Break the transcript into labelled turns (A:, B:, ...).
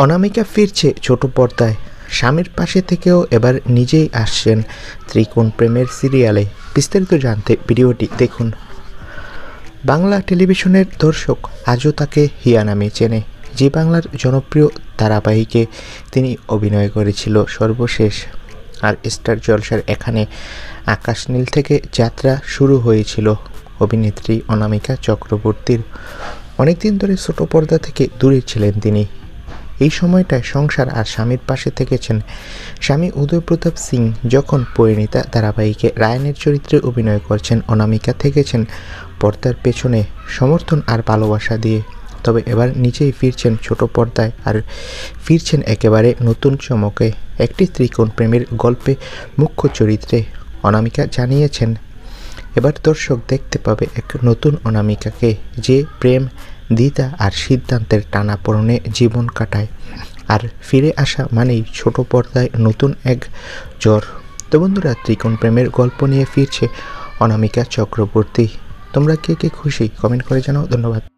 A: অনামিকা ফিরছে ছোট পর্দায়, স্বামীর পাশে থেকেও এবার নিজেই আসছেন ত্রিকোণ প্রেমের সিরিয়ালে। বিস্তারিত জানতে ভিডিওটি দেখুন। বাংলা টেলিভিশনের দর্শক আজও তাকে হিয়া নামে চেনে। জি বাংলার জনপ্রিয় ধারাবাহিকে তিনি অভিনয় করেছিল সর্বশেষ। আর স্টার জলসার এখানে আকাশ নীল থেকে যাত্রা শুরু হয়েছিল অভিনেত্রী অনামিকা চক্রবর্তীর। অনেকদিন ধরে ছোট পর্দা থেকে দূরে ছিলেন তিনি। এই সময়টায় সংসার আর স্বামীর পাশে থেকেছেন। স্বামী উদয় প্রতাপ সিং যখন পরিণীতা ধারাবাহিকে রায়ানের চরিত্রে অভিনয় করছেন, অনামিকা থেকেছেন পর্দার পেছনে সমর্থন আর ভালোবাসা দিয়ে। তবে এবার নিজেই ফিরছেন ছোট পর্দায়, আর ফিরছেন একেবারে নতুন চমকে। একটি ত্রিকোণ প্রেমের গল্পে মুখ্য চরিত্রে অনামিকা জানিয়েছেন এবার দর্শক দেখতে পাবে এক নতুন অনামিকাকে, যে প্রেম, দ্বিধা আর সিদ্ধান্তের টানাপোড়েনে জীবন কাটায়। আর ফিরে আসা মানেই ছোট পর্দায় নতুন এক জ্বর। তো বন্ধুরা, ত্রিকোণ প্রেমের গল্প নিয়ে ফিরছে অনামিকা চক্রবর্তী। তোমরা কে কে খুশি কমেন্ট করে জানাও। ধন্যবাদ।